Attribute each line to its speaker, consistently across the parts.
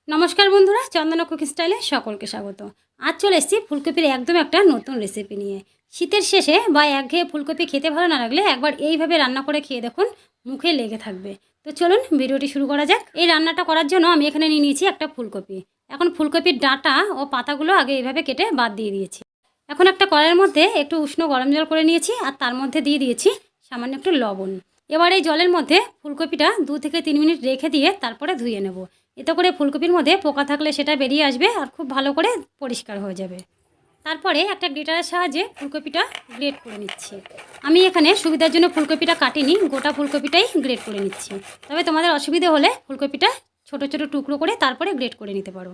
Speaker 1: নমস্কার বন্ধুরা, চন্দনা কুকিং স্টাইলে সকলকে স্বাগত। আজ চলে এসেছি ফুলকপির একদম একটা নতুন রেসিপি নিয়ে। শীতের শেষে বা একঘেয়ে ফুলকপি খেতে ভালো না লাগলে একবার এইভাবে রান্না করে খেয়ে দেখুন, মুখে লেগে থাকবে। তো চলুন ভিডিওটি শুরু করা যাক। এই রান্নাটা করার জন্য আমি এখানে নিয়ে নিয়েছি একটা ফুলকপি। এখন ফুলকপির ডাঁটা ও পাতাগুলো আগে এইভাবে কেটে বাদ দিয়ে দিয়েছি। এখন একটা কড়াইয়ের মধ্যে একটু উষ্ণ গরম জল করে নিয়েছি আর তার মধ্যে দিয়ে দিয়েছি সামান্য একটু লবণ। এবার এই জলের মধ্যে ফুলকপিটা 2 থেকে 3 মিনিট রেখে দিয়ে তারপরে ধুয়ে নেব। এতে করে ফুলকপির মধ্যে পোকা থাকলে সেটা বেরিয়ে আসবে আর খুব ভালো করে পরিষ্কার হয়ে যাবে। তারপরে একটা গ্রেটারের সাহায্যে ফুলকপিটা গ্রেট করে নিচ্ছি। আমি এখানে সুবিধার জন্য ফুলকপিটা কাটিনি, গোটা ফুলকপিটাই গ্রেট করে নিচ্ছি। তবে তোমাদের অসুবিধা হলে ফুলকপিটা ছোট ছোট টুকরো করে তারপরে গ্রেট করে নিতে পারো।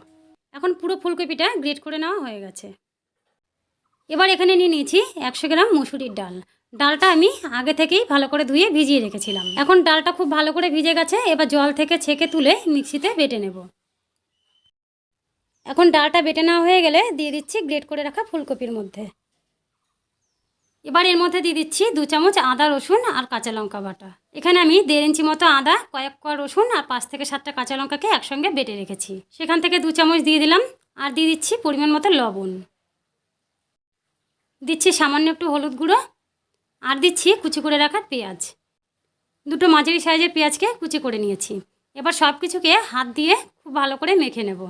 Speaker 1: এখন পুরো ফুলকপিটা গ্রেট করে নেওয়া হয়ে গেছে। এবার এখানে নিয়ে নিয়েছি 100 গ্রাম মুসুরির ডাল। ডালটা আমি আগে থেকেই ভালো করে ধুয়ে ভিজিয়ে রেখেছিলাম। এখন ডালটা খুব ভালো করে ভিজে গেছে। এবার জল থেকে ছেঁকে তুলে মিক্সিতে বেটে নেব। এখন ডালটা বেটে নেওয়া হয়ে গেলে দিয়ে দিচ্ছি গ্রেট করে রাখা ফুলকপির মধ্যে। এবার এর মধ্যে দিয়ে দিচ্ছি 2 চামচ আদা রসুন আর কাঁচা লঙ্কা বাটা। এখানে আমি 1.5 ইঞ্চি মতো আদা, কয়েক কোয়া রসুন আর 5 থেকে 7টা কাঁচা লঙ্কাকে একসঙ্গে বেটে রেখেছি, সেখান থেকে 2 চামচ দিয়ে দিলাম। আর দিয়ে দিচ্ছি পরিমাণ মতো লবণ, দিচ্ছি সামান্য একটু হলুদ গুঁড়ো, আর দিচ্ছি কুচি করে রাখা পেঁয়াজ। 2টো মাঝারি সাইজের পেঁয়াজকে কুচি করে নিয়েছি। এবার সব কিছুকে হাত দিয়ে খুব ভালো করে মেখে নেব।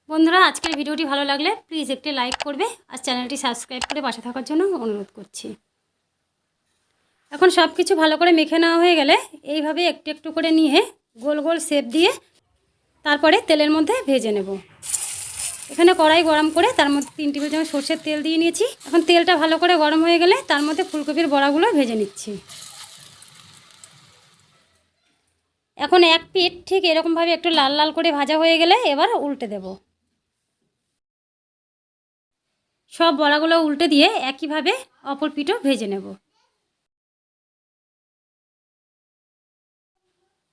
Speaker 1: বন্ধুরা, আজকের ভিডিওটি ভালো লাগলে প্লিজ একটি লাইক করবে আর চ্যানেলটি সাবস্ক্রাইব করে পাশে থাকার জন্য অনুরোধ করছি। এখন সব কিছু ভালো করে মেখে নেওয়া হয়ে গেলে এইভাবে একটু একটু করে নিয়ে গোল গোল শেপ দিয়ে তারপরে তেলের মধ্যে ভেজে নেব। এখানে কড়াই গরম করে তার মধ্যে 3 টেবিল চামচ সরষের তেল দিয়ে নিয়েছি। এখন তেলটা ভালো করে গরম হয়ে গেলে তার মধ্যে ফুলকপির বড়াগুলো ভেজে নিচ্ছি। এখন এক পিঠ ঠিক এরকমভাবে একটু লাল লাল করে ভাজা হয়ে গেলে এবার উল্টে দেব। সব বড়াগুলো উল্টে দিয়ে একইভাবে অপর পিঠও ভেজে নেব।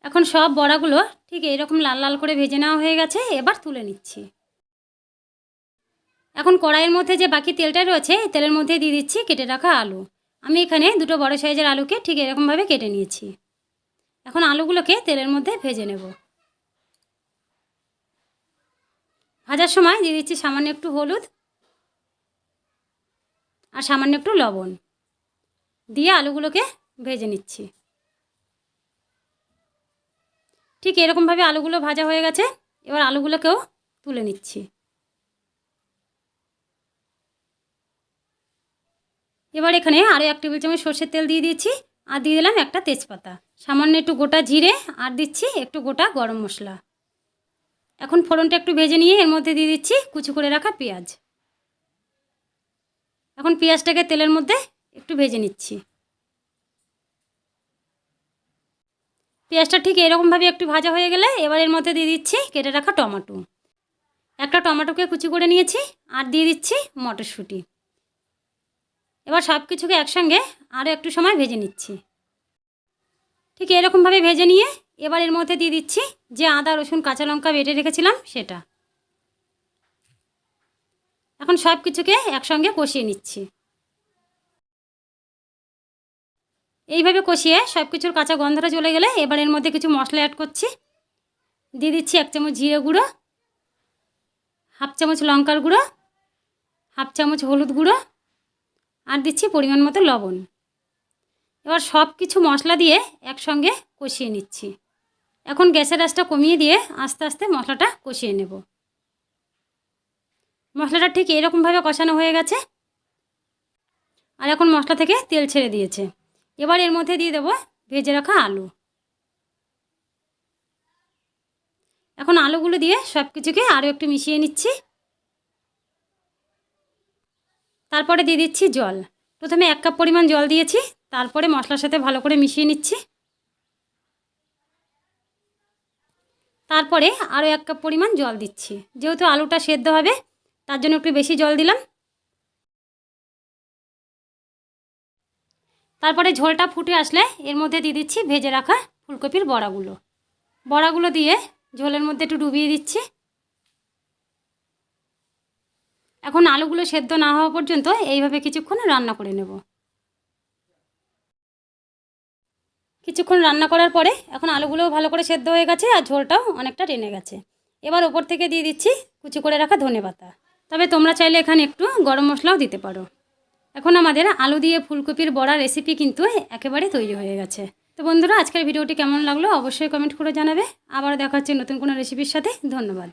Speaker 1: এখন সব বড়াগুলো ঠিক এরকম লাল লাল করে ভেজে নেওয়া হয়ে গেছে। এবার তুলে নিচ্ছি। এখন কড়াইয়ের মধ্যে যে বাকি তেলটা রয়েছে এই তেলের মধ্যে দিয়ে দিচ্ছি কেটে রাখা আলু। আমি এখানে 2টো বড় সাইজের আলুকে ঠিক এরকমভাবে কেটে নিয়েছি। এখন আলুগুলোকে তেলের মধ্যে ভেজে নেব। ভাজার সময় দিয়ে দিচ্ছি সামান্য একটু হলুদ আর সামান্য একটু লবণ দিয়ে আলুগুলোকে ভেজে নিচ্ছি। ঠিক এরকমভাবে আলুগুলো ভাজা হয়ে গেছে। এবার আলুগুলোকেও তুলে নিচ্ছি। এবার এখানে আরও 1 টেবিল চামচ সরষের তেল দিয়ে দিয়েছি আর দিয়ে দিলাম একটা তেজপাতা, সামান্য একটু গোটা জিরে আর দিচ্ছি একটু গোটা গরম মশলা। এখন ফোড়নটা একটু ভেজে নিয়ে এর মধ্যে দিয়ে দিচ্ছি কুচি করে রাখা পেঁয়াজ। এখন পেঁয়াজটাকে তেলের মধ্যে একটু ভেজে নিচ্ছি। পেঁয়াজটা ঠিক এরকমভাবে একটু ভাজা হয়ে গেলে এবার এর মধ্যে দিয়ে দিচ্ছি কেটে রাখা টমেটো। একটা টমেটোকে কুচি করে নিয়েছি আর দিয়ে দিচ্ছি মটরশুঁটি। এবার সব কিছুকে একসঙ্গে আরও একটু সময় ভেজে নিচ্ছি। ঠিক এরকমভাবে ভেজে নিয়ে এবার এর মধ্যে দিয়ে দিচ্ছি যে আদা রসুন কাঁচা লঙ্কা বেটে রেখেছিলাম সেটা। এখন সব কিছুকে একসঙ্গে কষিয়ে নিচ্ছি। এইভাবে কষিয়ে সব কিছুর কাঁচা গন্ধটা চলে গেলে এবার এর মধ্যে কিছু মশলা অ্যাড করছি। দিয়ে দিচ্ছি 1 চামচ জিরে গুঁড়ো, 1/2 চামচ লঙ্কার গুঁড়ো, 1/2 চামচ হলুদ গুঁড়ো আর দিচ্ছি পরিমাণ মতো লবণ। এবার সব কিছু মশলা দিয়ে একসঙ্গে কষিয়ে নিচ্ছি। এখন গ্যাসের আঁচটা কমিয়ে দিয়ে আস্তে আস্তে মশলাটা কষিয়ে নেব। মশলাটা ঠিক এরকমভাবে কষানো হয়ে গেছে আর এখন মশলা থেকে তেল ছেড়ে দিয়েছে। এবার এর মধ্যে দিয়ে দেবো ভেজে রাখা আলু। এখন আলুগুলো দিয়ে সব কিছুকে আরও একটু মিশিয়ে নিচ্ছি। তারপরে দিয়ে দিচ্ছি জল। প্রথমে 1 কাপ পরিমাণ জল দিয়েছি, তারপরে মশলার সাথে ভালো করে মিশিয়ে নিচ্ছি। তারপরে আরও 1 কাপ পরিমাণ জল দিচ্ছি। যেহেতু আলুটা সেদ্ধ হবে তার জন্য একটু বেশি জল দিলাম। তারপরে ঝোলটা ফুটে আসলে এর মধ্যে দিয়ে দিচ্ছি ভেজে রাখা ফুলকপির বড়াগুলো দিয়ে ঝোলের মধ্যে একটু ডুবিয়ে দিচ্ছি। এখন আলুগুলো সেদ্ধ না হওয়া পর্যন্ত এইভাবে কিছুক্ষণ রান্না করে নেব। কিছুক্ষণ রান্না করার পরে এখন আলুগুলোও ভালো করে সেদ্ধ হয়ে গেছে আর ঝোলটাও অনেকটা টেনে গেছে। এবার ওপর থেকে দিয়ে দিচ্ছি কুচি করে রাখা ধনেপাতা। তবে তোমরা চাইলে এখানে একটু গরম মশলাও দিতে পারো। এখন আমাদের আলু দিয়ে ফুলকপির বড়া রেসিপি কিন্তু একেবারে তৈরি হয়ে গেছে। তো বন্ধুরা, আজকের ভিডিওটি কেমন লাগলো অবশ্যই কমেন্ট করে জানাবে। আবার দেখা হচ্ছে নতুন কোনো রেসিপির সাথে। ধন্যবাদ।